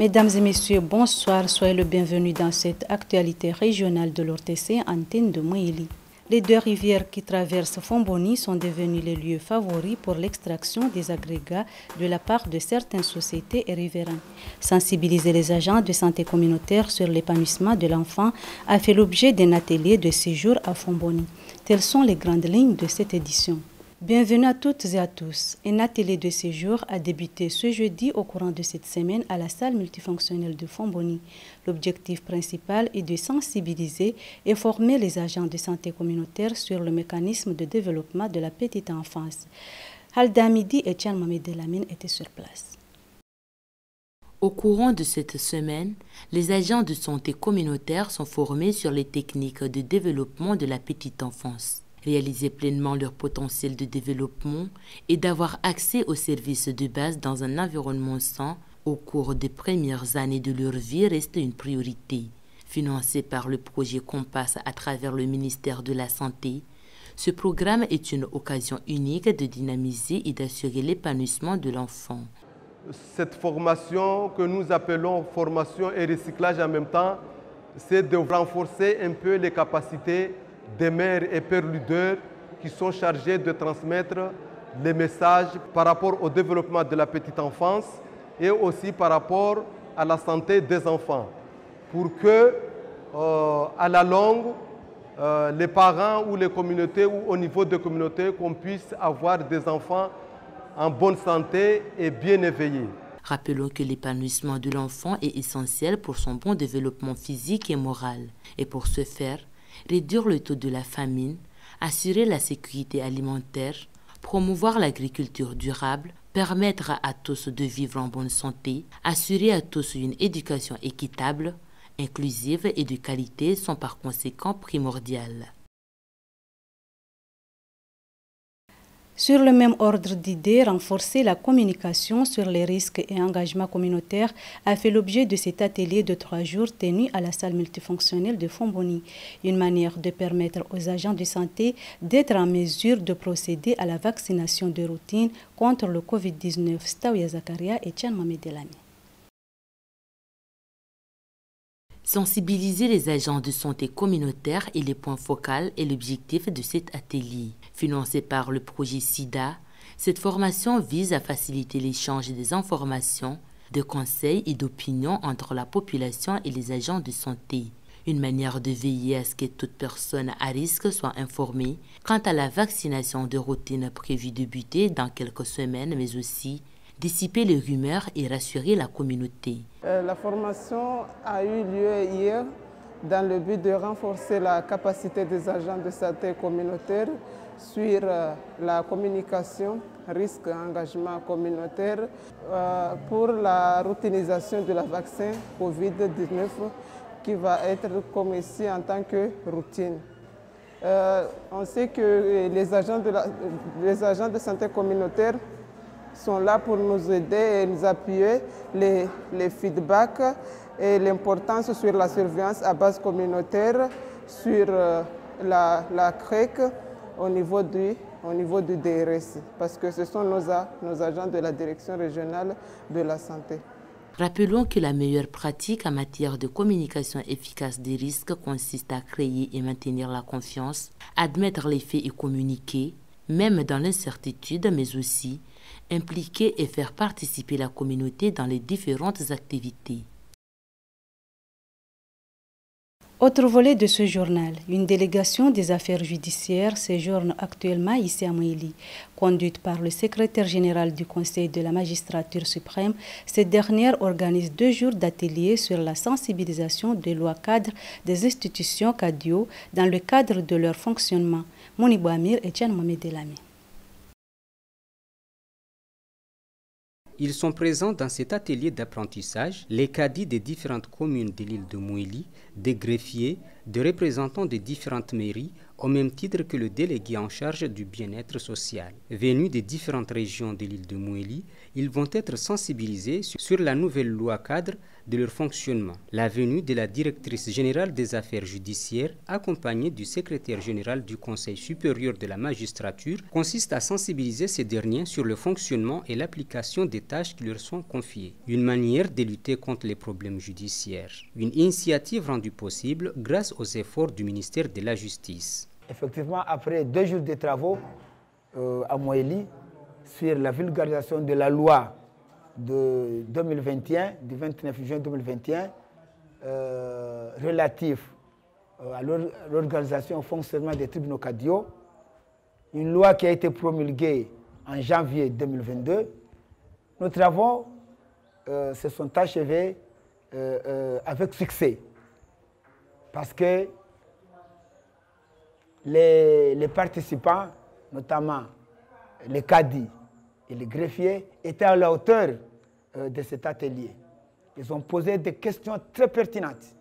Mesdames et messieurs, bonsoir. Soyez le bienvenu dans cette actualité régionale de l'ORTC, antenne de Mouili. Les deux rivières qui traversent Fomboni sont devenues les lieux favoris pour l'extraction des agrégats de la part de certaines sociétés et riverains. Sensibiliser les agents de santé communautaire sur l'épanouissement de l'enfant a fait l'objet d'un atelier de séjour à Fomboni. Telles sont les grandes lignes de cette édition. Bienvenue à toutes et à tous. Un atelier de séjour a débuté ce jeudi au courant de cette semaine à la salle multifonctionnelle de Fomboni. L'objectif principal est de sensibiliser et former les agents de santé communautaire sur le mécanisme de développement de la petite enfance. Halda Midi et Tchan Mohamed Delamine étaient sur place. Au courant de cette semaine, les agents de santé communautaire sont formés sur les techniques de développement de la petite enfance. Réaliser pleinement leur potentiel de développement et d'avoir accès aux services de base dans un environnement sain au cours des premières années de leur vie reste une priorité. Financé par le projet Compass à travers le ministère de la Santé, ce programme est une occasion unique de dynamiser et d'assurer l'épanouissement de l'enfant. Cette formation que nous appelons formation et recyclage en même temps, c'est de renforcer un peu les capacités des mères et pères leaders qui sont chargés de transmettre les messages par rapport au développement de la petite enfance et aussi par rapport à la santé des enfants. Pour que, à la longue, les parents ou les communautés ou au niveau des communautés, qu'on puisse avoir des enfants en bonne santé et bien éveillés. Rappelons que l'épanouissement de l'enfant est essentiel pour son bon développement physique et moral. Et pour ce faire, réduire le taux de la famine, assurer la sécurité alimentaire, promouvoir l'agriculture durable, permettre à tous de vivre en bonne santé, assurer à tous une éducation équitable, inclusive et de qualité sont par conséquent primordiales. Sur le même ordre d'idées, renforcer la communication sur les risques et engagements communautaires a fait l'objet de cet atelier de 3 jours tenu à la salle multifonctionnelle de Fomboni. Une manière de permettre aux agents de santé d'être en mesure de procéder à la vaccination de routine contre le Covid-19. Staouya Zakaria et Tchan Mohamed Delani. Sensibiliser les agents de santé communautaire est le point focal et l'objectif de cet atelier. Financé par le projet SIDA, cette formation vise à faciliter l'échange des informations, de conseils et d'opinions entre la population et les agents de santé. Une manière de veiller à ce que toute personne à risque soit informée quant à la vaccination de routine prévue débuter dans quelques semaines, mais aussi dissiper les rumeurs et rassurer la communauté. La formation a eu lieu hier dans le but de renforcer la capacité des agents de santé communautaire sur la communication, risque et engagement communautaire pour la routinisation de la vaccin Covid-19 qui va être comme ici en tant que routine. On sait que les agents de santé communautaire sont là pour nous aider et nous appuyer les feedbacks et l'importance sur la surveillance à base communautaire, sur la CREC au niveau du DRS, parce que ce sont nos agents de la direction régionale de la santé. Rappelons que la meilleure pratique en matière de communication efficace des risques consiste à créer et maintenir la confiance, admettre les faits et communiquer, même dans l'incertitude, mais aussi impliquer et faire participer la communauté dans les différentes activités. Autre volet de ce journal, une délégation des affaires judiciaires séjourne actuellement ici à Mouili. Conduite par le secrétaire général du Conseil de la magistrature suprême, cette dernière organise 2 jours d'atelier sur la sensibilisation des lois cadres des institutions CADIO dans le cadre de leur fonctionnement. Mounibou Amir et Tchan Mohamed Delami. Ils sont présents dans cet atelier d'apprentissage, les cadis des différentes communes de l'île de Mouili, des greffiers, des représentants des différentes mairies, au même titre que le délégué en charge du bien-être social. Venus des différentes régions de l'île de Mouéli, ils vont être sensibilisés sur la nouvelle loi cadre de leur fonctionnement. La venue de la directrice générale des affaires judiciaires, accompagnée du secrétaire général du Conseil supérieur de la magistrature, consiste à sensibiliser ces derniers sur le fonctionnement et l'application des tâches qui leur sont confiées. Une manière de lutter contre les problèmes judiciaires. Une initiative rendue possible grâce aux efforts du ministère de la Justice. Effectivement, après 2 jours de travaux à Mouéli, sur la vulgarisation de la loi de 2021, du 29 juin 2021, relatif à l'organisation et au fonctionnement des tribunaux CADIO, une loi qui a été promulguée en janvier 2022. Nos travaux se sont achevés avec succès, parce que les participants, notamment les cadis et les greffiers, étaient à la hauteur de cet atelier. Ils ont posé des questions très pertinentes,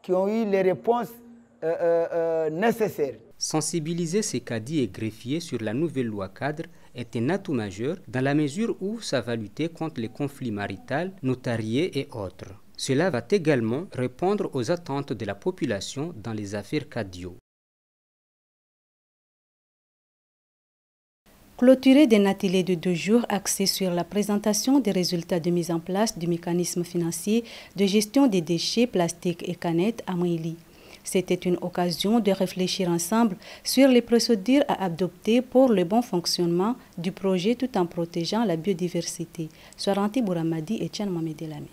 qui ont eu les réponses nécessaires. Sensibiliser ces cadis et greffiers sur la nouvelle loi cadre est un atout majeur dans la mesure où ça va lutter contre les conflits maritaux, notariés et autres. Cela va également répondre aux attentes de la population dans les affaires CADIO. Clôturé d'un atelier de 2 jours axé sur la présentation des résultats de mise en place du mécanisme financier de gestion des déchets plastiques et canettes à Mouéli. C'était une occasion de réfléchir ensemble sur les procédures à adopter pour le bon fonctionnement du projet tout en protégeant la biodiversité. Soaranti Bouramadi et Tchan Mamedelame.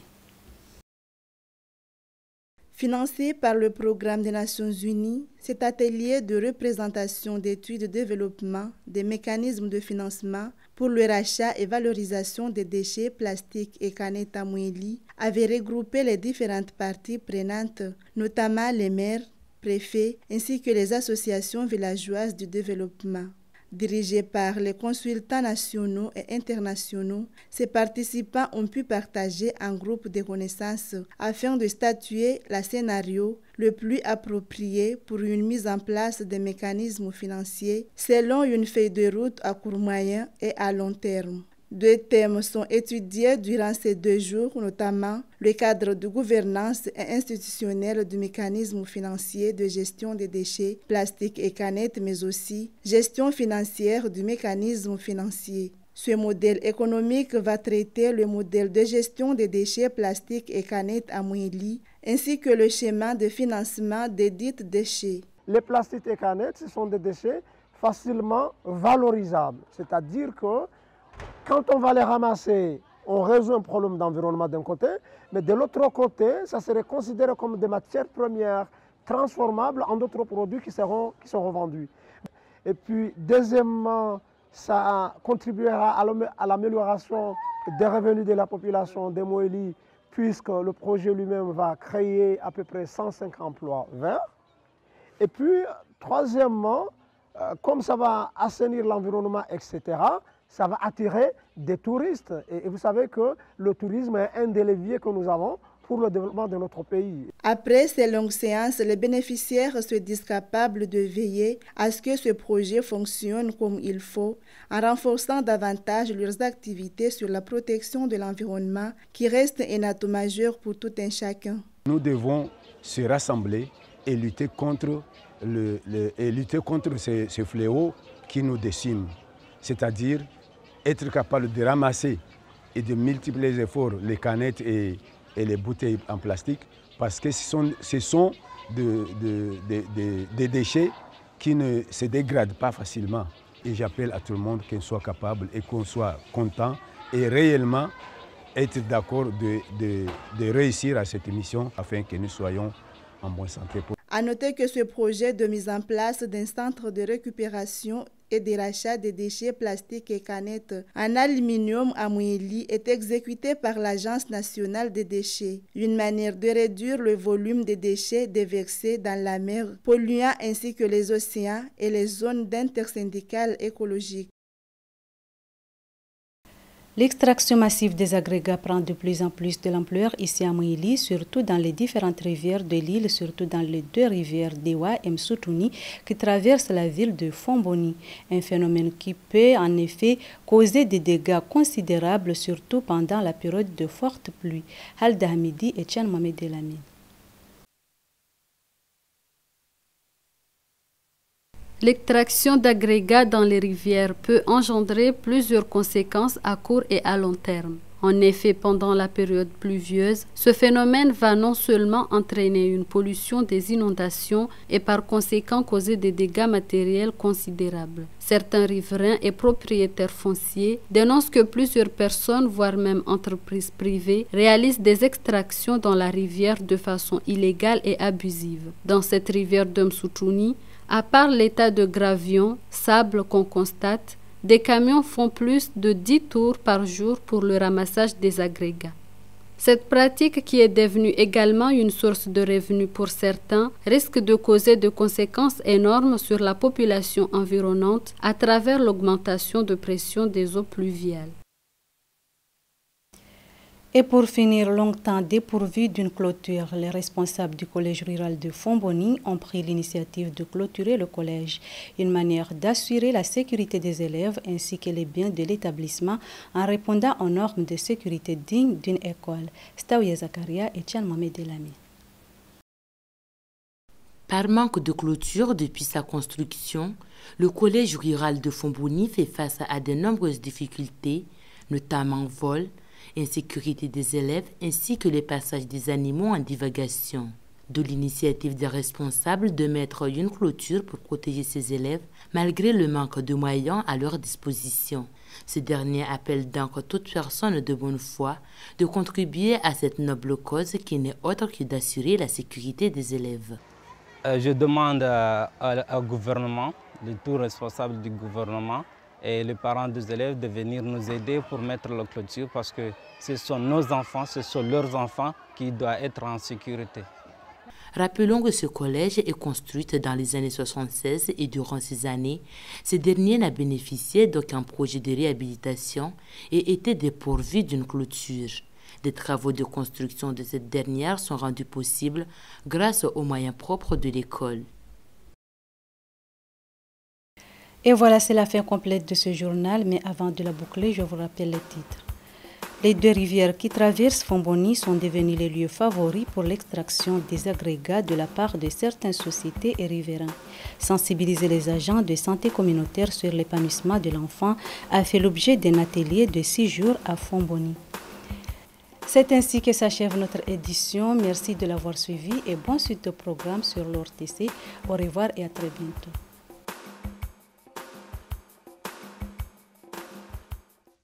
Financé par le programme des Nations Unies, cet atelier de représentation d'études de développement des mécanismes de financement pour le rachat et valorisation des déchets plastiques et canettes à Mouéli avait regroupé les différentes parties prenantes, notamment les maires, préfets, ainsi que les associations villageoises du développement. Dirigés par les consultants nationaux et internationaux, ces participants ont pu partager un groupe de connaissances afin de statuer le scénario le plus approprié pour une mise en place des mécanismes financiers selon une feuille de route à court, moyen et à long terme. 2 thèmes sont étudiés durant ces 2 jours, notamment le cadre de gouvernance et institutionnel du mécanisme financier de gestion des déchets plastiques et canettes, mais aussi gestion financière du mécanisme financier. Ce modèle économique va traiter le modèle de gestion des déchets plastiques et canettes à Mouéli, ainsi que le schéma de financement des dits déchets. Les plastiques et canettes, ce sont des déchets facilement valorisables, c'est-à-dire que quand on va les ramasser, on résout un problème d'environnement d'un côté, mais de l'autre côté, ça serait considéré comme des matières premières transformables en d'autres produits qui seront vendus. Et puis, deuxièmement, ça contribuera à l'amélioration des revenus de la population de Mouéli, puisque le projet lui-même va créer à peu près 105 emplois verts. Et puis, troisièmement, comme ça va assainir l'environnement, etc., ça va attirer des touristes. Et vous savez que le tourisme est un des leviers que nous avons pour le développement de notre pays. Après ces longues séances, les bénéficiaires se disent capables de veiller à ce que ce projet fonctionne comme il faut, en renforçant davantage leurs activités sur la protection de l'environnement, qui reste un atout majeur pour tout un chacun. Nous devons se rassembler et lutter contre, ce fléau qui nous décime, c'est-à-dire être capable de ramasser et de multiplier les efforts, les canettes et les bouteilles en plastique, parce que ce sont des déchets qui ne se dégradent pas facilement. Et j'appelle à tout le monde qu'on soit capable et qu'on soit content et réellement être d'accord de réussir à cette mission afin que nous soyons en bonne santé. À noter que ce projet de mise en place d'un centre de récupération et de rachat des déchets plastiques et canettes en aluminium à Mouéli est exécuté par l'Agence nationale des déchets, une manière de réduire le volume des déchets déversés dans la mer, polluant ainsi que les océans et les zones d'intersyndicales écologiques. L'extraction massive des agrégats prend de plus en plus de l'ampleur ici à Moïli, surtout dans les différentes rivières de l'île, surtout dans les deux rivières d'Ewa et Msoutouni qui traversent la ville de Fomboni. Un phénomène qui peut en effet causer des dégâts considérables, surtout pendant la période de fortes pluies. Halda Hamidi et Tchan Mohamed Elamine. L'extraction d'agrégats dans les rivières peut engendrer plusieurs conséquences à court et à long terme. En effet, pendant la période pluvieuse, ce phénomène va non seulement entraîner une pollution des inondations et par conséquent causer des dégâts matériels considérables. Certains riverains et propriétaires fonciers dénoncent que plusieurs personnes, voire même entreprises privées, réalisent des extractions dans la rivière de façon illégale et abusive. Dans cette rivière de Msoutouni, à part l'état de gravion, sable qu'on constate, des camions font plus de 10 tours par jour pour le ramassage des agrégats. Cette pratique, qui est devenue également une source de revenus pour certains, risque de causer de conséquences énormes sur la population environnante à travers l'augmentation de pression des eaux pluviales. Et pour finir, longtemps dépourvus d'une clôture, les responsables du collège rural de Fomboni ont pris l'initiative de clôturer le collège, une manière d'assurer la sécurité des élèves ainsi que les biens de l'établissement en répondant aux normes de sécurité dignes d'une école. Staouya Zakaria et Tchan Mohamed Elami. Par manque de clôture depuis sa construction, le collège rural de Fomboni fait face à de nombreuses difficultés, notamment vol, insécurité des élèves ainsi que les passages des animaux en divagation. De l'initiative des responsables de mettre une clôture pour protéger ces élèves malgré le manque de moyens à leur disposition. Ces derniers appellent donc toute personne de bonne foi de contribuer à cette noble cause qui n'est autre que d'assurer la sécurité des élèves. Je demande au gouvernement, les tout responsables du gouvernement, et les parents des élèves de venir nous aider pour mettre la clôture parce que ce sont nos enfants, ce sont leurs enfants qui doivent être en sécurité. Rappelons que ce collège est construit dans les années 76 et durant ces années, ce dernier n'a bénéficié d'aucun projet de réhabilitation et était dépourvu d'une clôture. Des travaux de construction de cette dernière sont rendus possibles grâce aux moyens propres de l'école. Et voilà, c'est la fin complète de ce journal, mais avant de la boucler, je vous rappelle les titres. Les deux rivières qui traversent Fomboni sont devenues les lieux favoris pour l'extraction des agrégats de la part de certaines sociétés et riverains. Sensibiliser les agents de santé communautaire sur l'épanouissement de l'enfant a fait l'objet d'un atelier de 6 jours à Fomboni. C'est ainsi que s'achève notre édition. Merci de l'avoir suivi et bonne suite au programme sur l'ORTC. Au revoir et à très bientôt.